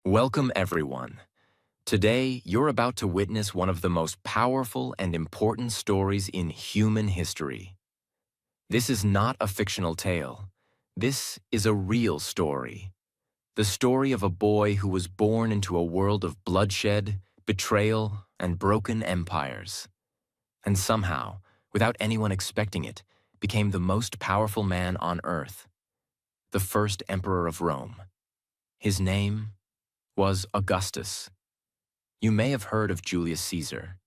Welcome, everyone. Today, you're about to witness one of the most powerful and important stories in human history. This is not a fictional tale. This is a real story. The story of a boy who was born into a world of bloodshed, betrayal, and broken empires. And somehow, without anyone expecting it, became the most powerful man on earth, the first emperor of Rome. His name was Augustus. You may have heard of Julius Caesar.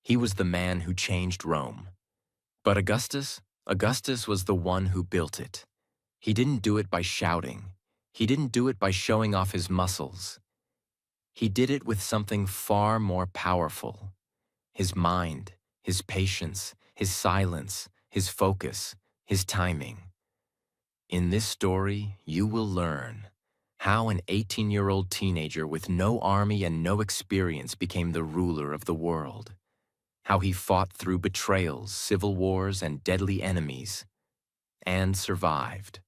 He was the man who changed Rome. But Augustus was the one who built it. He didn't do it by shouting. He didn't do it by showing off his muscles. He did it with something far more powerful. His mind, his patience, his silence, his focus, his timing. In this story, you will learn how an 18-year-old teenager with no army and no experience became the ruler of the world. How he fought through betrayals, civil wars, and deadly enemies, and survived.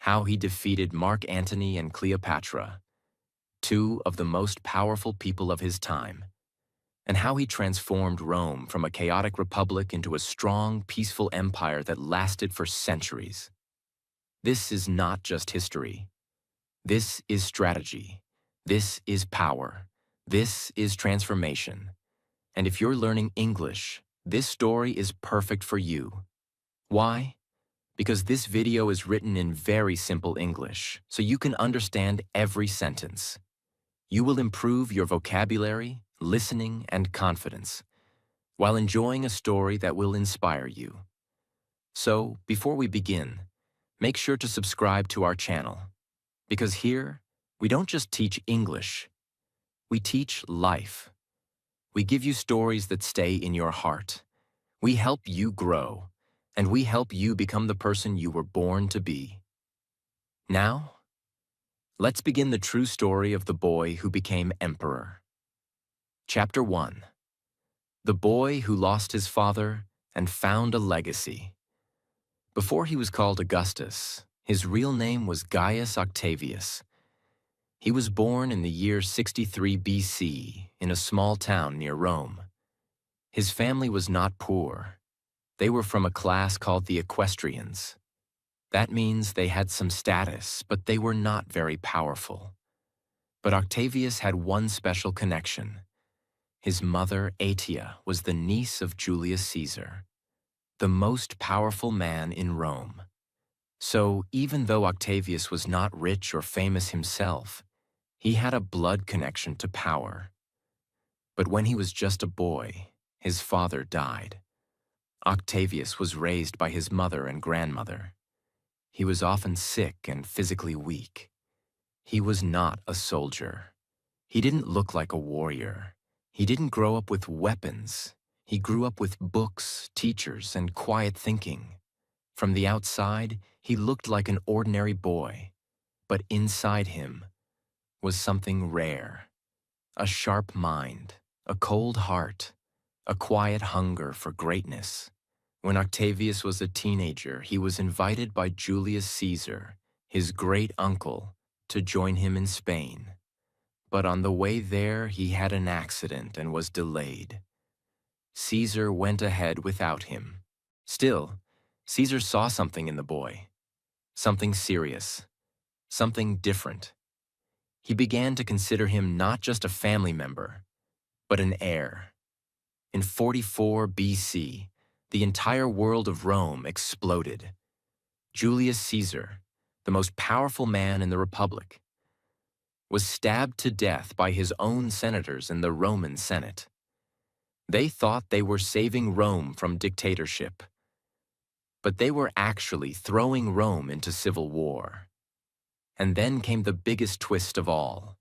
How he defeated Mark Antony and Cleopatra, two of the most powerful people of his time. And how he transformed Rome from a chaotic republic into a strong, peaceful empire that lasted for centuries. This is not just history. This is strategy. This is power. This is transformation. And if you're learning English, this story is perfect for you. Why? Because this video is written in very simple English, so you can understand every sentence. You will improve your vocabulary, listening, and confidence, while enjoying a story that will inspire you. So, before we begin, make sure to subscribe to our channel. Because here, we don't just teach English, we teach life. We give you stories that stay in your heart. We help you grow, and we help you become the person you were born to be. Now, let's begin the true story of the boy who became emperor. Chapter 1. The boy who lost his father and found a legacy. Before he was called Augustus, his real name was Gaius Octavius. He was born in the year 63 BC in a small town near Rome. His family was not poor. They were from a class called the equestrians. That means they had some status, but they were not very powerful. But Octavius had one special connection. His mother, Atia, was the niece of Julius Caesar, the most powerful man in Rome. So, even though Octavius was not rich or famous himself, he had a blood connection to power. But when he was just a boy, his father died. Octavius was raised by his mother and grandmother. He was often sick and physically weak. He was not a soldier. He didn't look like a warrior. He didn't grow up with weapons. He grew up with books, teachers, and quiet thinking. From the outside, he looked like an ordinary boy, but inside him was something rare. A sharp mind, a cold heart, a quiet hunger for greatness. When Octavius was a teenager, he was invited by Julius Caesar, his great uncle, to join him in Spain. But on the way there, he had an accident and was delayed. Caesar went ahead without him. Still, Caesar saw something in the boy. Something serious. Something different. He began to consider him not just a family member, but an heir. In 44 BC, the entire world of Rome exploded. Julius Caesar, the most powerful man in the Republic, was stabbed to death by his own senators in the Roman Senate. They thought they were saving Rome from dictatorship, but they were actually throwing Rome into civil war. And then came the biggest twist of all.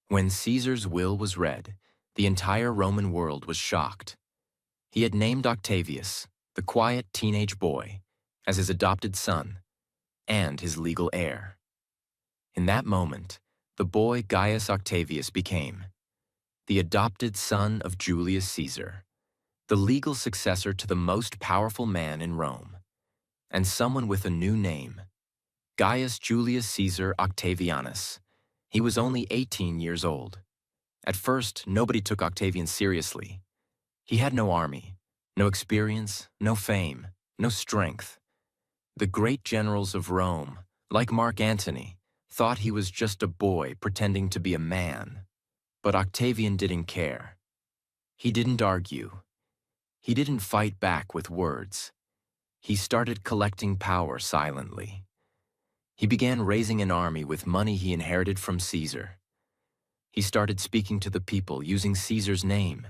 When Caesar's will was read, the entire Roman world was shocked. He had named Octavius, the quiet teenage boy, as his adopted son and his legal heir. In that moment, the boy Gaius Octavius became the adopted son of Julius Caesar, the legal successor to the most powerful man in Rome, and someone with a new name, Gaius Julius Caesar Octavianus. He was only 18 years old. At first, nobody took Octavian seriously. He had no army, no experience, no fame, no strength. The great generals of Rome, like Mark Antony, thought he was just a boy pretending to be a man. But Octavian didn't care. He didn't argue. He didn't fight back with words. He started collecting power silently. He began raising an army with money he inherited from Caesar. He started speaking to the people using Caesar's name.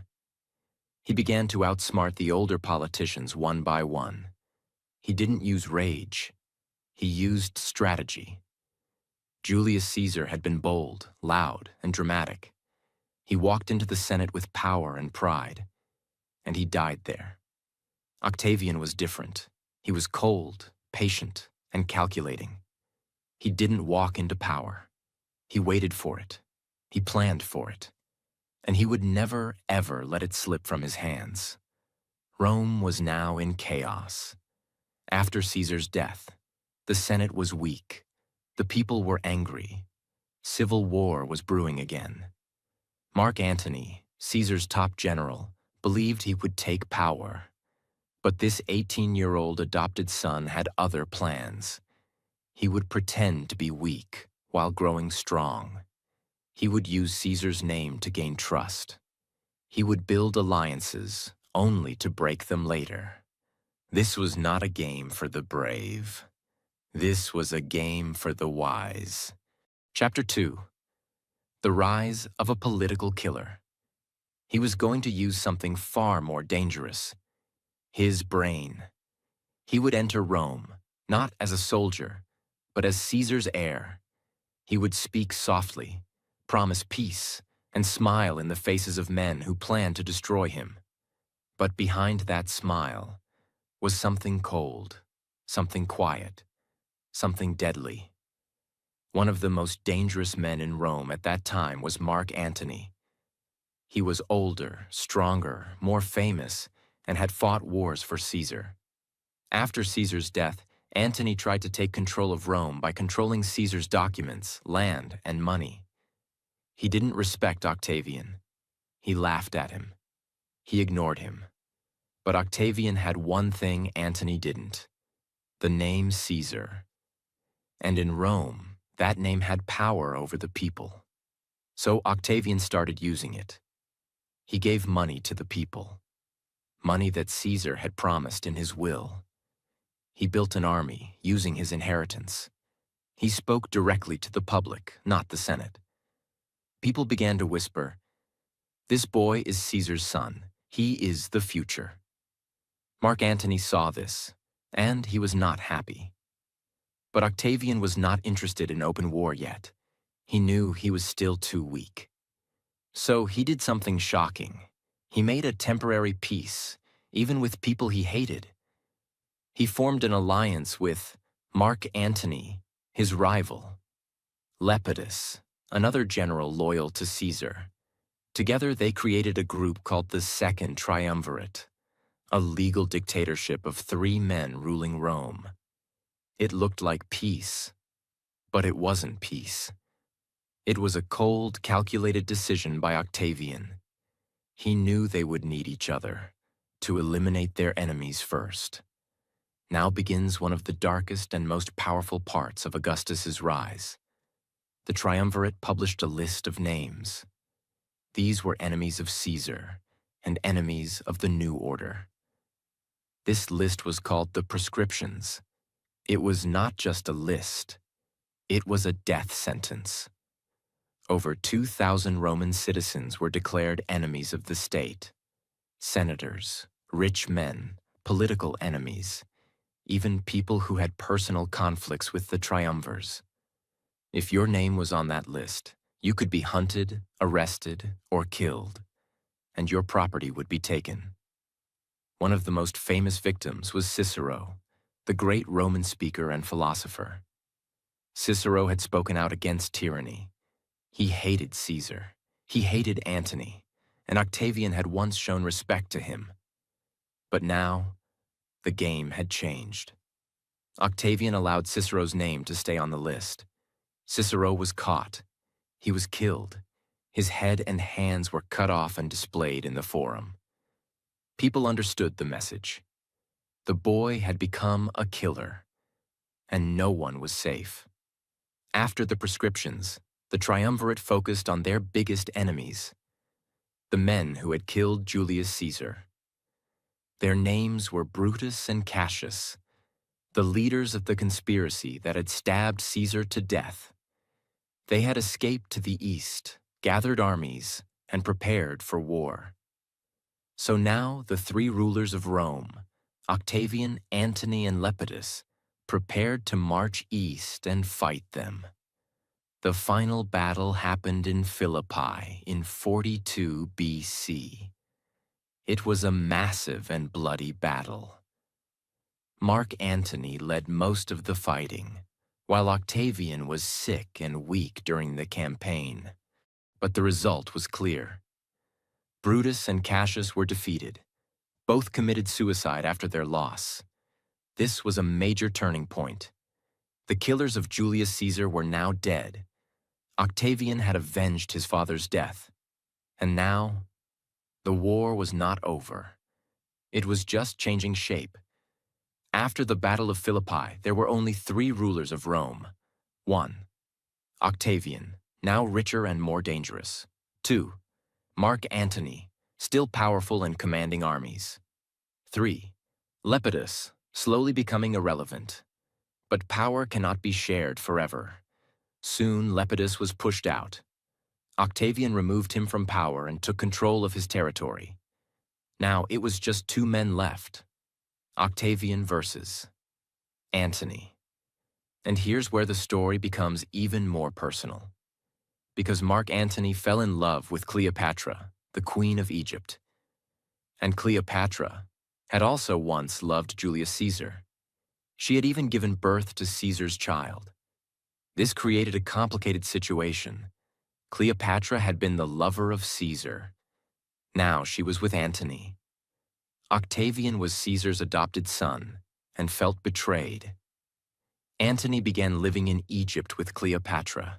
He began to outsmart the older politicians one by one. He didn't use rage. He used strategy. Julius Caesar had been bold, loud, and dramatic. He walked into the Senate with power and pride, and he died there. Octavian was different. He was cold, patient, and calculating. He didn't walk into power. He waited for it. He planned for it. And he would never, ever let it slip from his hands. Rome was now in chaos. After Caesar's death, the Senate was weak. The people were angry. Civil war was brewing again. Mark Antony, Caesar's top general, believed he would take power. But this 18-year-old adopted son had other plans. He would pretend to be weak while growing strong. He would use Caesar's name to gain trust. He would build alliances only to break them later. This was not a game for the brave. This was a game for the wise. Chapter 2. The Rise of a Political Killer. He was going to use something far more dangerous. His brain. He would enter Rome, not as a soldier, but as Caesar's heir. He would speak softly, promise peace, and smile in the faces of men who planned to destroy him. But behind that smile was something cold, something quiet, something deadly. One of the most dangerous men in Rome at that time was Mark Antony. He was older, stronger, more famous, and had fought wars for Caesar. After Caesar's death, Antony tried to take control of Rome by controlling Caesar's documents, land, and money. He didn't respect Octavian. He laughed at him. He ignored him. But Octavian had one thing Antony didn't: the name Caesar. And in Rome, that name had power over the people. So Octavian started using it. He gave money to the people, money that Caesar had promised in his will. He built an army using his inheritance. He spoke directly to the public, not the Senate. People began to whisper, "This boy is Caesar's son. He is the future." Mark Antony saw this, and he was not happy. But Octavian was not interested in open war yet. He knew he was still too weak. So he did something shocking. He made a temporary peace, even with people he hated. He formed an alliance with Mark Antony, his rival, Lepidus, another general loyal to Caesar. Together they created a group called the Second Triumvirate, a legal dictatorship of 3 men ruling Rome. It looked like peace, but it wasn't peace. It was a cold, calculated decision by Octavian. He knew they would need each other to eliminate their enemies first. Now begins one of the darkest and most powerful parts of Augustus's rise. The Triumvirate published a list of names. These were enemies of Caesar and enemies of the new order. This list was called the Prescriptions. It was not just a list. It was a death sentence. Over 2,000 Roman citizens were declared enemies of the state. Senators, rich men, political enemies, even people who had personal conflicts with the triumvirs. If your name was on that list, you could be hunted, arrested, or killed, and your property would be taken. One of the most famous victims was Cicero, the great Roman speaker and philosopher. Cicero had spoken out against tyranny. He hated Caesar. He hated Antony, and Octavian had once shown respect to him. But now, the game had changed. Octavian allowed Cicero's name to stay on the list. Cicero was caught. He was killed. His head and hands were cut off and displayed in the forum. People understood the message. The boy had become a killer, and no one was safe. After the prescriptions, the triumvirate focused on their biggest enemies, the men who had killed Julius Caesar. Their names were Brutus and Cassius, the leaders of the conspiracy that had stabbed Caesar to death. They had escaped to the east, gathered armies, and prepared for war. So now the three rulers of Rome, Octavian, Antony, and Lepidus, prepared to march east and fight them. The final battle happened in Philippi in 42 BC. It was a massive and bloody battle. Mark Antony led most of the fighting, while Octavian was sick and weak during the campaign. But the result was clear. Brutus and Cassius were defeated. Both committed suicide after their loss. This was a major turning point. The killers of Julius Caesar were now dead. Octavian had avenged his father's death. And now, the war was not over. It was just changing shape. After the Battle of Philippi, there were only three rulers of Rome. 1. Octavian, now richer and more dangerous. 2. Mark Antony, still powerful and commanding armies. 3. Lepidus, slowly becoming irrelevant. But power cannot be shared forever. Soon Lepidus was pushed out. Octavian removed him from power and took control of his territory. Now it was just two men left. Octavian versus Antony. And here's where the story becomes even more personal. Because Mark Antony fell in love with Cleopatra, the Queen of Egypt. And Cleopatra had also once loved Julius Caesar. She had even given birth to Caesar's child. This created a complicated situation. Cleopatra had been the lover of Caesar. Now she was with Antony. Octavian was Caesar's adopted son and felt betrayed. Antony began living in Egypt with Cleopatra.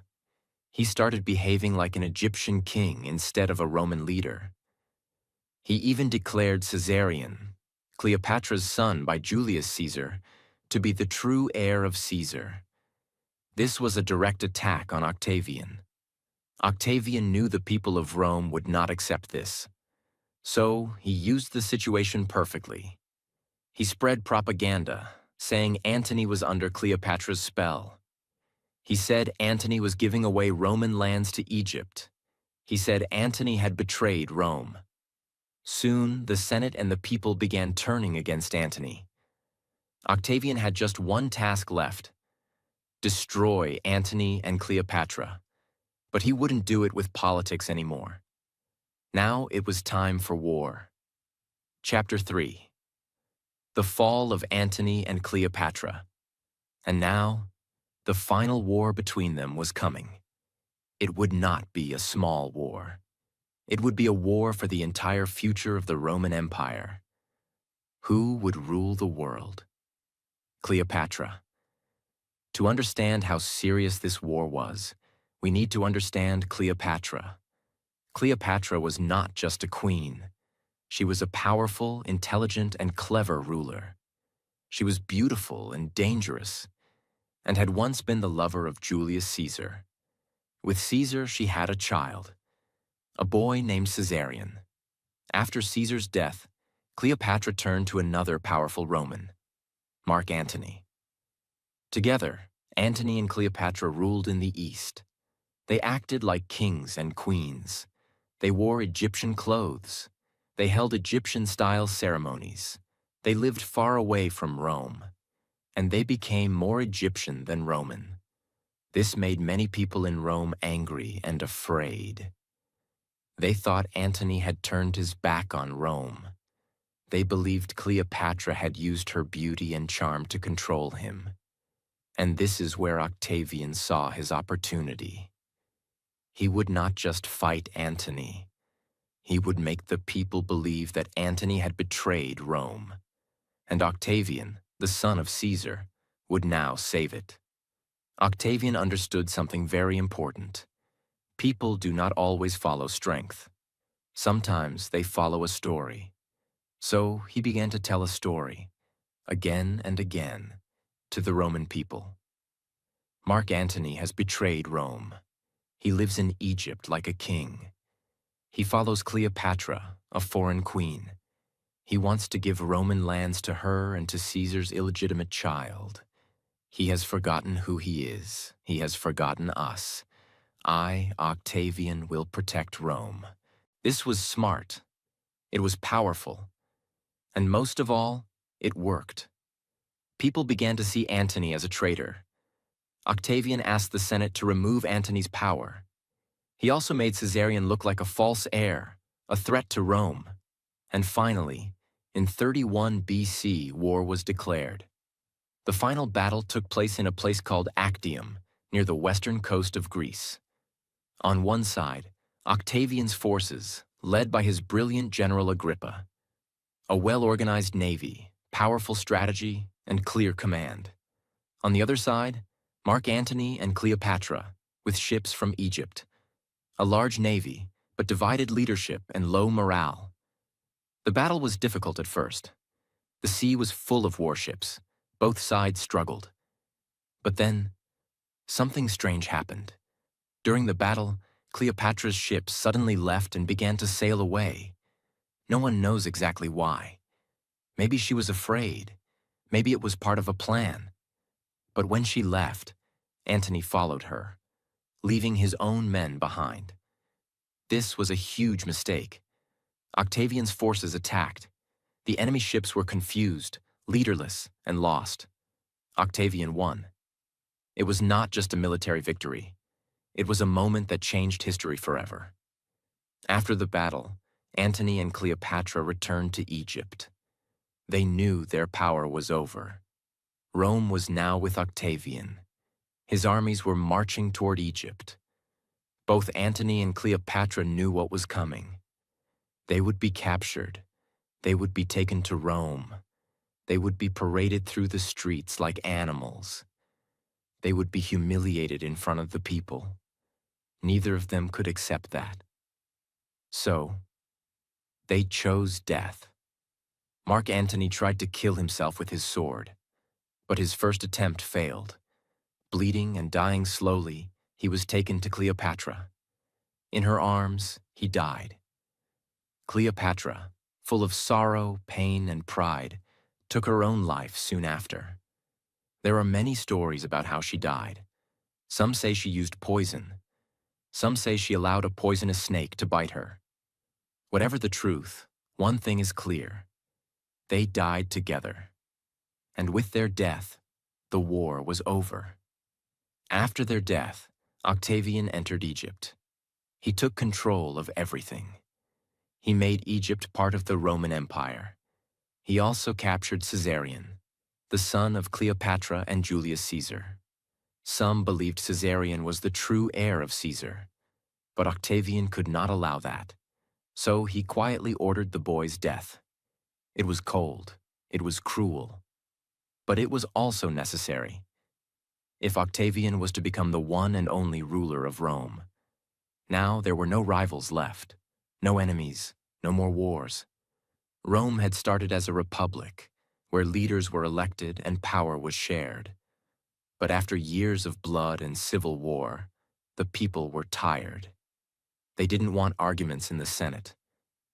He started behaving like an Egyptian king instead of a Roman leader. He even declared Caesarion, Cleopatra's son by Julius Caesar, to be the true heir of Caesar. This was a direct attack on Octavian. Octavian knew the people of Rome would not accept this. So he used the situation perfectly. He spread propaganda, saying Antony was under Cleopatra's spell. He said Antony was giving away Roman lands to Egypt. He said Antony had betrayed Rome. Soon, the Senate and the people began turning against Antony. Octavian had just one task left: destroy Antony and Cleopatra. But he wouldn't do it with politics anymore. Now it was time for war. Chapter 3. The fall of Antony and Cleopatra. And now, the final war between them was coming. It would not be a small war. It would be a war for the entire future of the Roman Empire. Who would rule the world? Cleopatra. To understand how serious this war was, we need to understand Cleopatra. Cleopatra was not just a queen. She was a powerful, intelligent, and clever ruler. She was beautiful and dangerous, and had once been the lover of Julius Caesar. With Caesar, she had a child, a boy named Caesarion. After Caesar's death, Cleopatra turned to another powerful Roman, Mark Antony. Together, Antony and Cleopatra ruled in the East. They acted like kings and queens. They wore Egyptian clothes. They held Egyptian-style ceremonies. They lived far away from Rome. And they became more Egyptian than Roman. This made many people in Rome angry and afraid. They thought Antony had turned his back on Rome. They believed Cleopatra had used her beauty and charm to control him. And this is where Octavian saw his opportunity. He would not just fight Antony. He would make the people believe that Antony had betrayed Rome. And Octavian, the son of Caesar, would now save it. Octavian understood something very important. People do not always follow strength. Sometimes they follow a story. So he began to tell a story, again and again, to the Roman people. Mark Antony has betrayed Rome. He lives in Egypt like a king. He follows Cleopatra, a foreign queen. He wants to give Roman lands to her and to Caesar's illegitimate child. He has forgotten who he is. He has forgotten us. I, Octavian, will protect Rome. This was smart. It was powerful. And most of all, it worked. People began to see Antony as a traitor. Octavian asked the Senate to remove Antony's power. He also made Caesarion look like a false heir, a threat to Rome. And finally, in 31 BC, war was declared. The final battle took place in a place called Actium, near the western coast of Greece. On one side, Octavian's forces, led by his brilliant general Agrippa. A well-organized navy, powerful strategy, and clear command. On the other side, Mark Antony and Cleopatra, with ships from Egypt. A large navy, but divided leadership and low morale. The battle was difficult at first. The sea was full of warships. Both sides struggled. But then, something strange happened. During the battle, Cleopatra's ship suddenly left and began to sail away. No one knows exactly why. Maybe she was afraid. Maybe it was part of a plan. But when she left, Antony followed her, leaving his own men behind. This was a huge mistake. Octavian's forces attacked. The enemy ships were confused, leaderless, and lost. Octavian won. It was not just a military victory. It was a moment that changed history forever. After the battle, Antony and Cleopatra returned to Egypt. They knew their power was over. Rome was now with Octavian. His armies were marching toward Egypt. Both Antony and Cleopatra knew what was coming. They would be captured. They would be taken to Rome. They would be paraded through the streets like animals. They would be humiliated in front of the people. Neither of them could accept that. So, they chose death. Mark Antony tried to kill himself with his sword, but his first attempt failed. Bleeding and dying slowly, he was taken to Cleopatra. In her arms, he died. Cleopatra, full of sorrow, pain, and pride, took her own life soon after. There are many stories about how she died. Some say she used poison. Some say she allowed a poisonous snake to bite her. Whatever the truth, one thing is clear. They died together. And with their death, the war was over. After their death, Octavian entered Egypt. He took control of everything. He made Egypt part of the Roman Empire. He also captured Caesarion, the son of Cleopatra and Julius Caesar. Some believed Caesarion was the true heir of Caesar, but Octavian could not allow that. So he quietly ordered the boy's death. It was cold, it was cruel, but it was also necessary. If Octavian was to become the one and only ruler of Rome. Now there were no rivals left, no enemies, no more wars. Rome had started as a republic, where leaders were elected and power was shared. But after years of blood and civil war, the people were tired. They didn't want arguments in the Senate.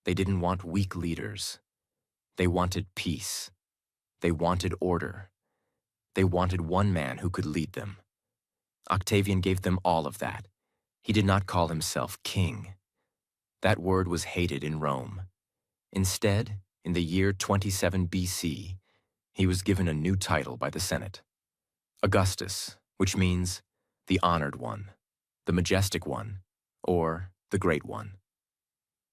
They didn't want weak leaders. They wanted peace. They wanted order. They wanted one man who could lead them. Octavian gave them all of that. He did not call himself king. That word was hated in Rome. Instead, in the year 27 BC, he was given a new title by the Senate. Augustus, which means the honored one, the majestic one, or the great one.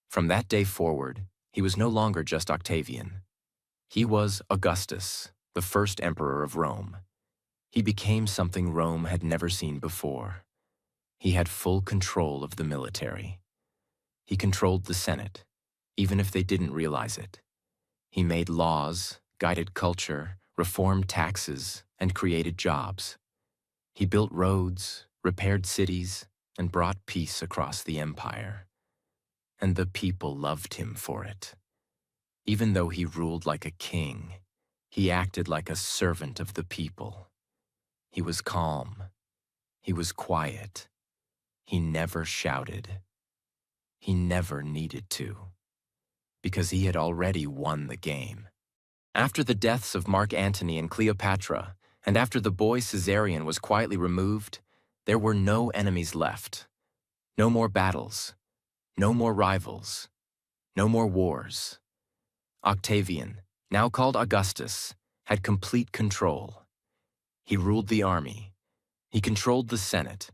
From that day forward, he was no longer just Octavian. He was Augustus, the first emperor of Rome. He became something Rome had never seen before. He had full control of the military. He controlled the Senate, even if they didn't realize it. He made laws, guided culture, reformed taxes, and created jobs. He built roads, repaired cities, and brought peace across the empire. And the people loved him for it. Even though he ruled like a king, he acted like a servant of the people. He was calm. He was quiet. He never shouted. He never needed to, because he had already won the game. After the deaths of Mark Antony and Cleopatra, and after the boy Caesarion was quietly removed, there were no enemies left. No more battles. No more rivals. No more wars. Octavian, now called Augustus, had complete control. He ruled the army. He controlled the Senate.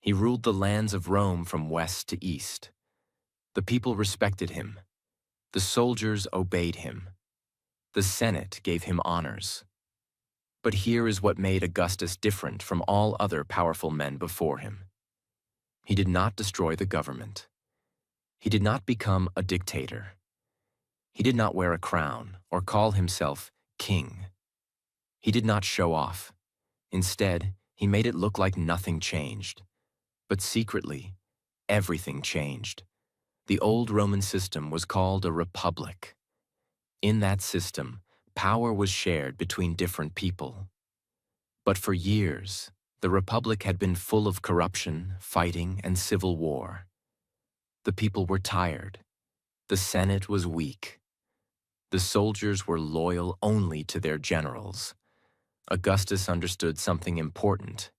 He ruled the lands of Rome from west to east. The people respected him. The soldiers obeyed him. The Senate gave him honors. But here is what made Augustus different from all other powerful men before him. He did not destroy the government. He did not become a dictator. He did not wear a crown or call himself king. He did not show off. Instead, he made it look like nothing changed. But secretly, everything changed. The old Roman system was called a republic. In that system, power was shared between different people. But for years, the republic had been full of corruption, fighting, and civil war. The people were tired. The Senate was weak. The soldiers were loyal only to their generals. Augustus understood something important.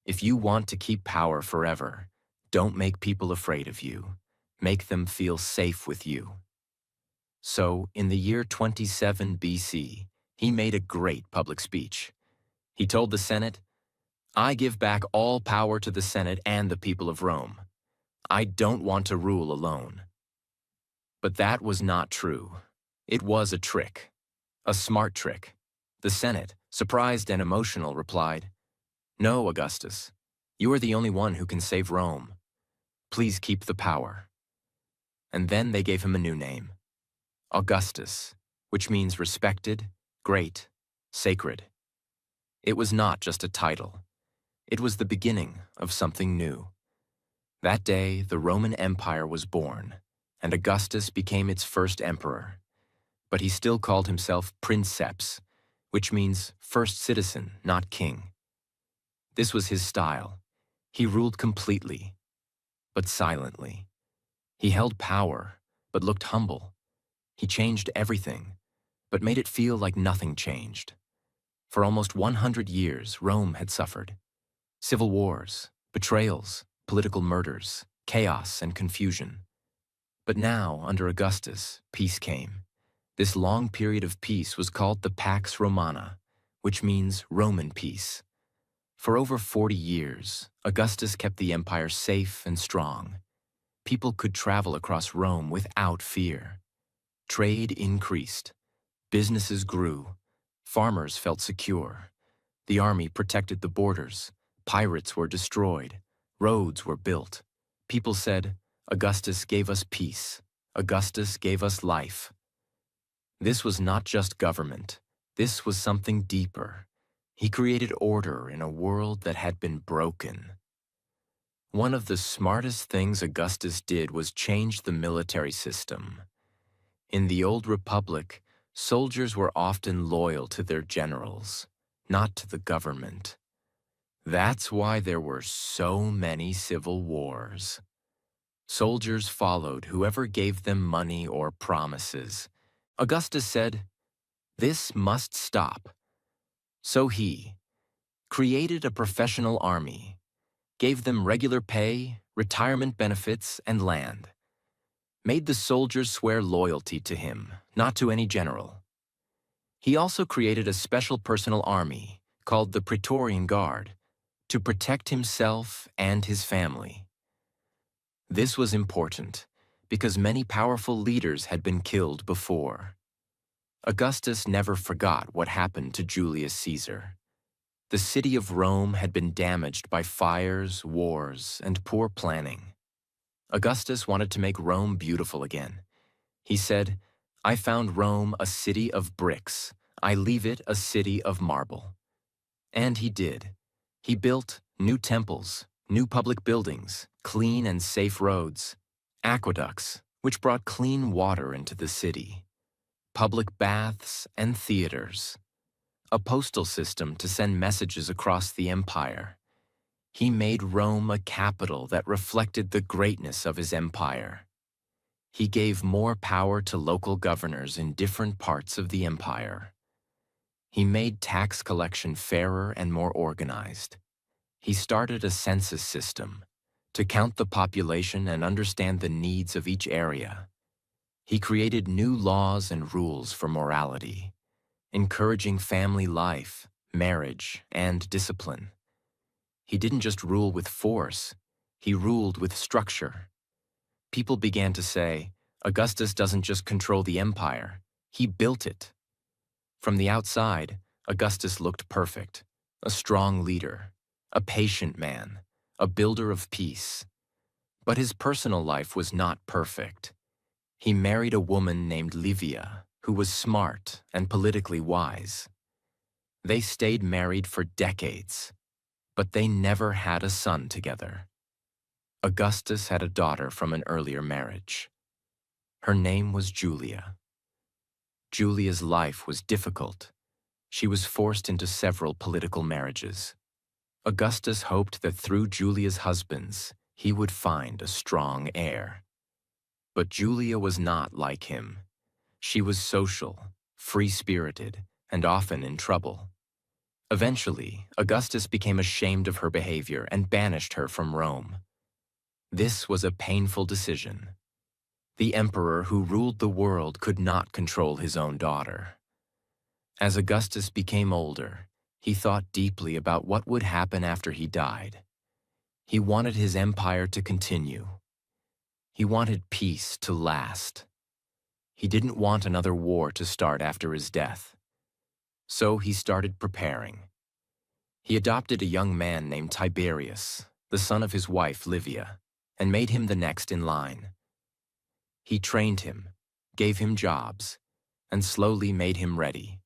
If you want to keep power forever, don't make people afraid of you. Make them feel safe with you. So, in the year 27 BC, he made a great public speech. He told the Senate, "I give back all power to the Senate and the people of Rome. I don't want to rule alone." But that was not true. It was a trick. A smart trick. The Senate, surprised and emotional, replied, "No, Augustus, you are the only one who can save Rome. Please keep the power." And then they gave him a new name, Augustus, which means respected, great, sacred. It was not just a title. It was the beginning of something new. That day, the Roman Empire was born, and Augustus became its first emperor. But he still called himself princeps, which means first citizen, not king. This was his style. He ruled completely, but silently. He held power, but looked humble. He changed everything, but made it feel like nothing changed. For almost 100 years, Rome had suffered. Civil wars, betrayals, political murders, chaos and confusion. But now, under Augustus, peace came. This long period of peace was called the Pax Romana, which means Roman peace. For over 40 years, Augustus kept the empire safe and strong. People could travel across Rome without fear. Trade increased. Businesses grew. Farmers felt secure. The army protected the borders. Pirates were destroyed. Roads were built. People said, "Augustus gave us peace. Augustus gave us life." This was not just government. This was something deeper. He created order in a world that had been broken. One of the smartest things Augustus did was change the military system. In the old republic, soldiers were often loyal to their generals, not to the government. That's why there were so many civil wars. Soldiers followed whoever gave them money or promises. Augustus said, "This must stop." So he created a professional army, gave them regular pay, retirement benefits, and land, made the soldiers swear loyalty to him, not to any general. He also created a special personal army called the Praetorian Guard to protect himself and his family. This was important because many powerful leaders had been killed before. Augustus never forgot what happened to Julius Caesar. The city of Rome had been damaged by fires, wars, and poor planning. Augustus wanted to make Rome beautiful again. He said, "I found Rome a city of bricks. I leave it a city of marble." And he did. He built new temples, New public buildings, clean and safe roads, aqueducts, which brought clean water into the city, public baths and theaters, a postal system to send messages across the empire. He made Rome a capital that reflected the greatness of his empire. He gave more power to local governors in different parts of the empire. He made tax collection fairer and more organized. He started a census system to count the population and understand the needs of each area. He created new laws and rules for morality, encouraging family life, marriage, and discipline. He didn't just rule with force, he ruled with structure. People began to say, Augustus doesn't just control the empire, he built it. From the outside, Augustus looked perfect, a strong leader, a patient man, a builder of peace. But his personal life was not perfect. He married a woman named Livia, who was smart and politically wise. They stayed married for decades, but they never had a son together. Augustus had a daughter from an earlier marriage. Her name was Julia. Julia's life was difficult. She was forced into several political marriages. Augustus hoped that through Julia's husbands, he would find a strong heir. But Julia was not like him. She was social, free-spirited, and often in trouble. Eventually, Augustus became ashamed of her behavior and banished her from Rome. This was a painful decision. The emperor who ruled the world could not control his own daughter. As Augustus became older, he thought deeply about what would happen after he died. He wanted his empire to continue. He wanted peace to last. He didn't want another war to start after his death. So he started preparing. He adopted a young man named Tiberius, the son of his wife Livia, and made him the next in line. He trained him, gave him jobs, and slowly made him ready.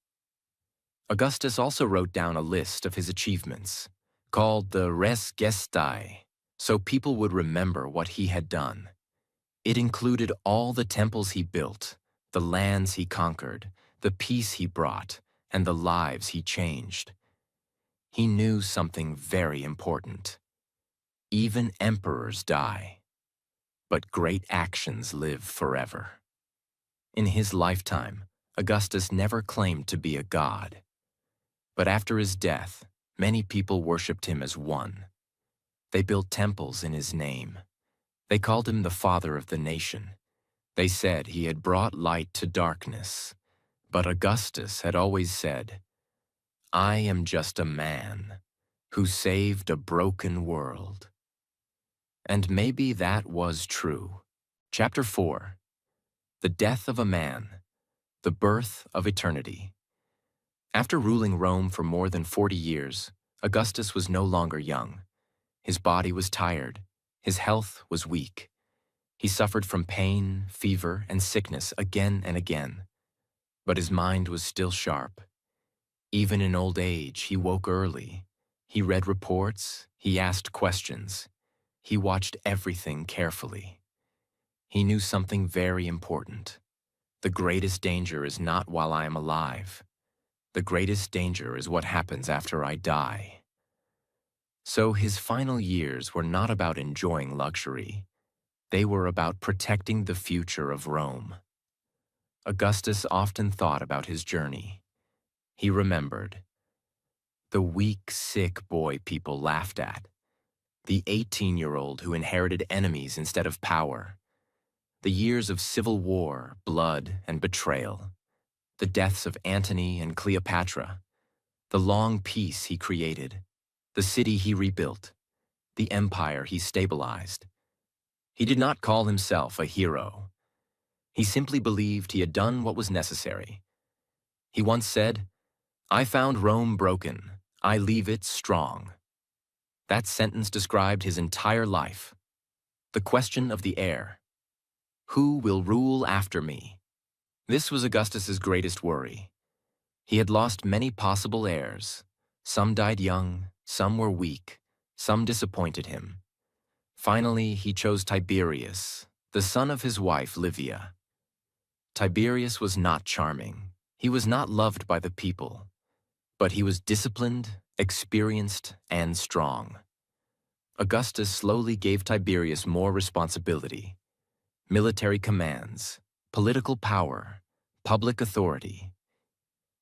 Augustus also wrote down a list of his achievements, called the Res Gestae, so people would remember what he had done. It included all the temples he built, the lands he conquered, the peace he brought, and the lives he changed. He knew something very important. Even emperors die, but great actions live forever. In his lifetime, Augustus never claimed to be a god. But after his death, many people worshipped him as one. They built temples in his name. They called him the father of the nation. They said he had brought light to darkness. But Augustus had always said, I am just a man who saved a broken world. And maybe that was true. Chapter 4. The Death of a Man, the Birth of Eternity. After ruling Rome for more than 40 years, Augustus was no longer young. His body was tired. His health was weak. He suffered from pain, fever, and sickness again and again. But his mind was still sharp. Even in old age, he woke early. He read reports. He asked questions. He watched everything carefully. He knew something very important. The greatest danger is not while I am alive. The greatest danger is what happens after I die. So his final years were not about enjoying luxury. They were about protecting the future of Rome. Augustus often thought about his journey. He remembered the weak, sick boy people laughed at, the 18-year-old who inherited enemies instead of power, the years of civil war, blood, and betrayal, the deaths of Antony and Cleopatra, the long peace he created, the city he rebuilt, the empire he stabilized. He did not call himself a hero. He simply believed he had done what was necessary. He once said, I found Rome broken. I leave it strong. That sentence described his entire life. The question of the heir. Who will rule after me? This was Augustus's greatest worry. He had lost many possible heirs. Some died young, some were weak, Some disappointed him. Finally, he chose Tiberius, the son of his wife Livia. Tiberius was not charming. He was not loved by the people, but he was disciplined, experienced, and strong. Augustus slowly gave Tiberius more responsibility: military commands, political power, public authority.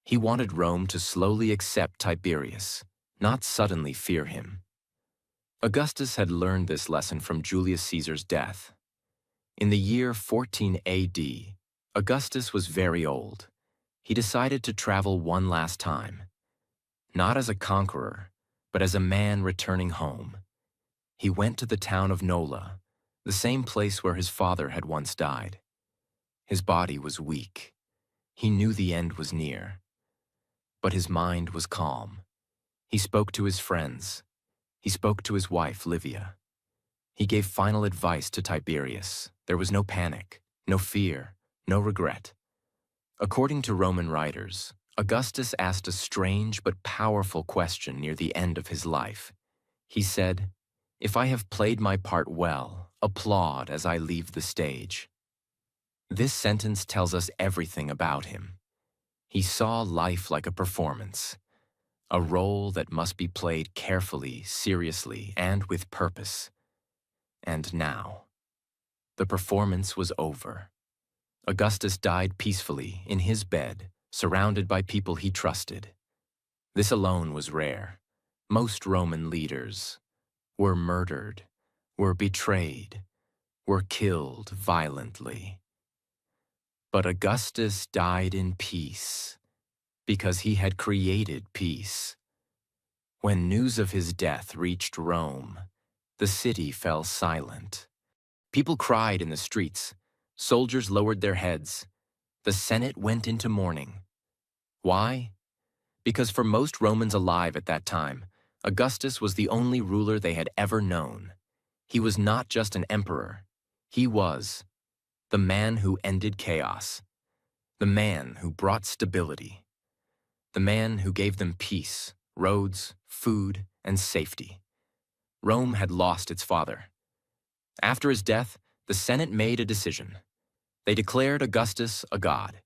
He wanted Rome to slowly accept Tiberius, not suddenly fear him. Augustus had learned this lesson from Julius Caesar's death. In the year 14 AD, Augustus was very old. He decided to travel one last time, not as a conqueror, but as a man returning home. He went to the town of Nola, the same place where his father had once died. His body was weak. He knew the end was near. But his mind was calm. He spoke to his friends. He spoke to his wife, Livia. He gave final advice to Tiberius. There was no panic, no fear, no regret. According to Roman writers, Augustus asked a strange but powerful question near the end of his life. He said, "If I have played my part well, applaud as I leave the stage." This sentence tells us everything about him. He saw life like a performance, a role that must be played carefully, seriously, and with purpose. And now, the performance was over. Augustus died peacefully in his bed, surrounded by people he trusted. This alone was rare. Most Roman leaders were murdered, were betrayed, were killed violently. But Augustus died in peace, because he had created peace. When news of his death reached Rome, the city fell silent. People cried in the streets. Soldiers lowered their heads. The Senate went into mourning. Why? Because for most Romans alive at that time, Augustus was the only ruler they had ever known. He was not just an emperor. He was the man who ended chaos, the man who brought stability, the man who gave them peace, roads, food, and safety. Rome had lost its father. After his death, the Senate made a decision. They declared Augustus a god.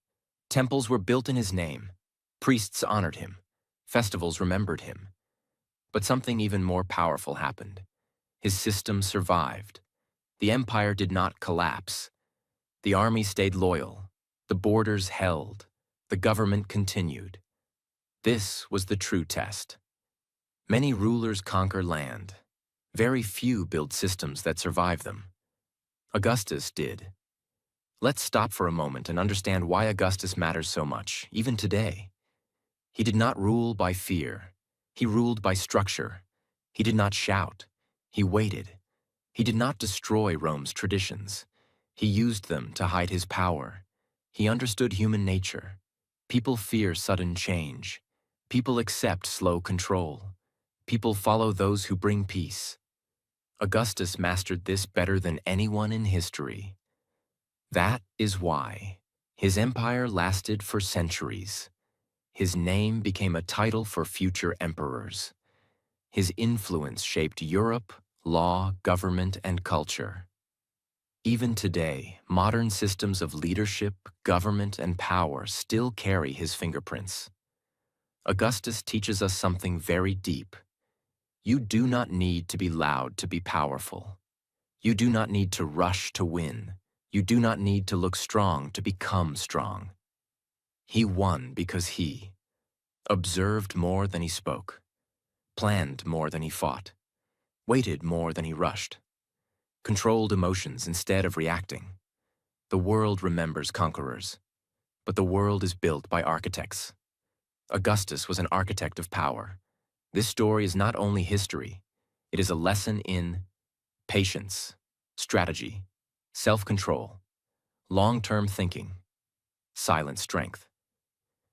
Temples were built in his name. Priests honored him. Festivals remembered him. But something even more powerful happened. His system survived. The empire did not collapse. The army stayed loyal. The borders held. The government continued. This was the true test. Many rulers conquer land. Very few build systems that survive them. Augustus did. Let's stop for a moment and understand why Augustus matters so much, even today. He did not rule by fear. He ruled by structure. He did not shout. He waited. He did not destroy Rome's traditions. He used them to hide his power. He understood human nature. People fear sudden change. People accept slow control. People follow those who bring peace. Augustus mastered this better than anyone in history. That is why his empire lasted for centuries. His name became a title for future emperors. His influence shaped Europe, law, government, and culture. Even today, modern systems of leadership, government, and power still carry his fingerprints. Augustus teaches us something very deep. You do not need to be loud to be powerful. You do not need to rush to win. You do not need to look strong to become strong. He won because he observed more than he spoke, planned more than he fought, waited more than he rushed, controlled emotions instead of reacting. The world remembers conquerors, but the world is built by architects. Augustus was an architect of power. This story is not only history, it is a lesson in patience, strategy, self-control, long-term thinking, silent strength.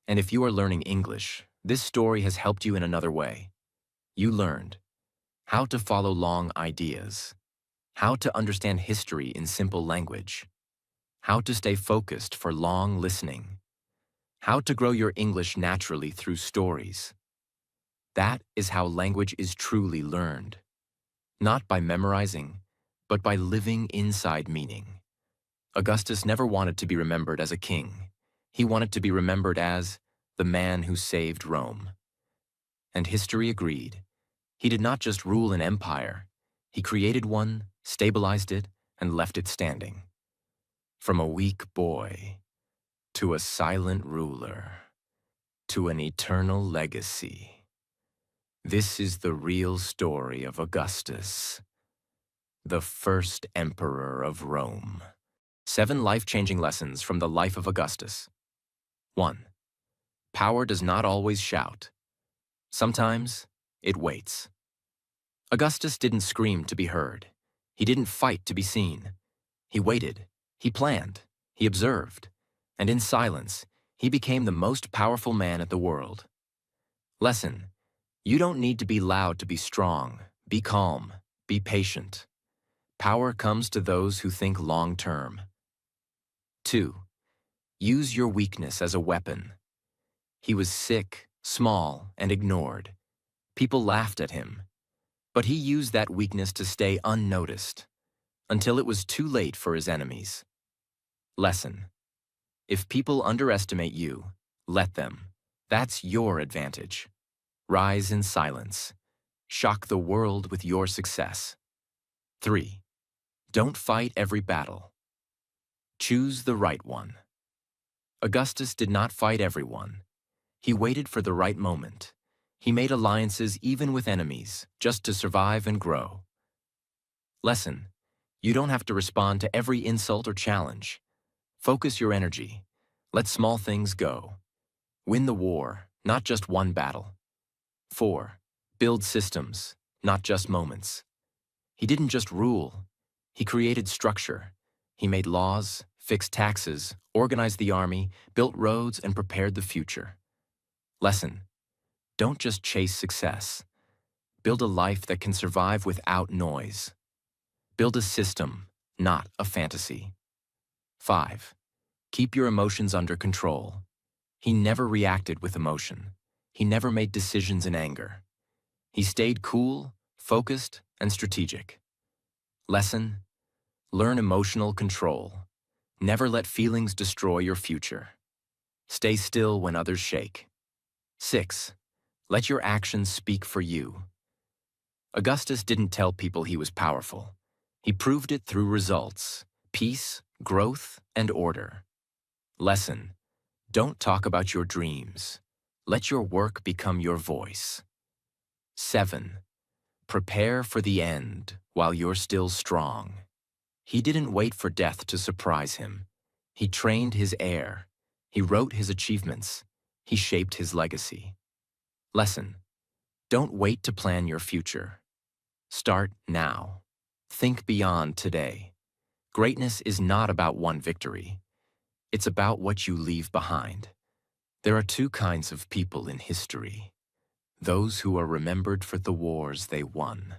And if you are learning English, this story has helped you in another way. You learned how to follow long ideas, how to understand history in simple language, how to stay focused for long listening, how to grow your English naturally through stories. That is how language is truly learned. not by memorizing, but by living inside meaning. Augustus never wanted to be remembered as a king. He wanted to be remembered as the man who saved Rome. And history agreed. He did not just rule an empire. He created one, stabilized it, and left it standing. From a weak boy to a silent ruler to an eternal legacy. This is the real story of Augustus, the first emperor of Rome. 7 life-changing lessons from the life of Augustus. 1. Power does not always shout. Sometimes it waits. Augustus didn't scream to be heard. He didn't fight to be seen. He waited. He planned. He observed. And in silence, he became the most powerful man in the world. Lesson: you don't need to be loud to be strong. Be calm. Be patient. Power comes to those who think long-term. 2. Use your weakness as a weapon. He was sick, small, and ignored. People laughed at him. But he used that weakness to stay unnoticed, until it was too late for his enemies. Lesson: if people underestimate you, let them. That's your advantage. Rise in silence. Shock the world with your success. 3. Don't fight every battle. Choose the right one. Augustus did not fight everyone. He waited for the right moment. He made alliances even with enemies, just to survive and grow. Lesson: you don't have to respond to every insult or challenge. Focus your energy. Let small things go. Win the war, not just one battle. 4. Build systems, not just moments. He didn't just rule. He created structure. He made laws, fixed taxes, organized the army, built roads, and prepared the future. Lesson: don't just chase success. Build a life that can survive without noise. Build a system, not a fantasy. 5. Keep your emotions under control. He never reacted with emotion. He never made decisions in anger. He stayed cool, focused, and strategic. Lesson: learn emotional control. Never let feelings destroy your future. Stay still when others shake. 6. Let your actions speak for you. Augustus didn't tell people he was powerful. He proved it through results: peace, growth, and order. Lesson: don't talk about your dreams. Let your work become your voice. 7. Prepare for the end while you're still strong. He didn't wait for death to surprise him. He trained his heir. He wrote his achievements. He shaped his legacy. Lesson: don't wait to plan your future. Start now. Think beyond today. Greatness is not about one victory. It's about what you leave behind. There are 2 kinds of people in history: those who are remembered for the wars they won,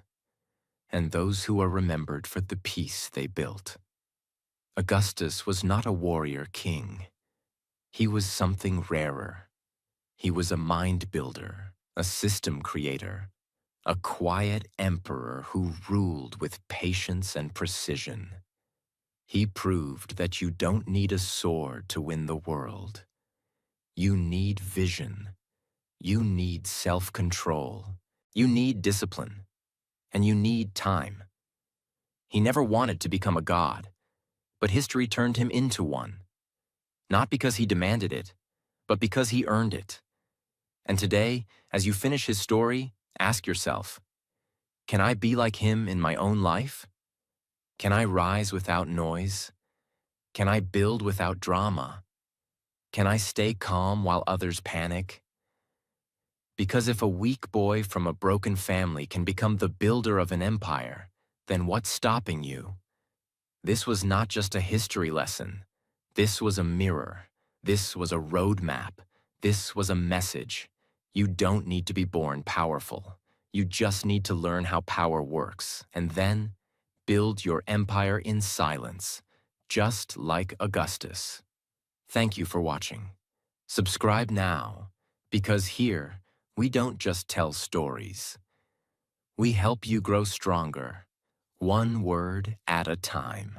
and those who are remembered for the peace they built. Augustus was not a warrior king. He was something rarer. He was a mind builder, a system creator, a quiet emperor who ruled with patience and precision. He proved that you don't need a sword to win the world. You need vision. You need self-control. You need discipline. And you need time. He never wanted to become a god, but history turned him into one. Not because he demanded it, but because he earned it. And today, as you finish his story, ask yourself, can I be like him in my own life? Can I rise without noise? Can I build without drama? Can I stay calm while others panic? Because if a weak boy from a broken family can become the builder of an empire, then what's stopping you? This was not just a history lesson. This was a mirror. This was a roadmap. This was a message. You don't need to be born powerful. You just need to learn how power works, and then build your empire in silence, just like Augustus. Thank you for watching. Subscribe now, because here, we don't just tell stories. We help you grow stronger, one word at a time.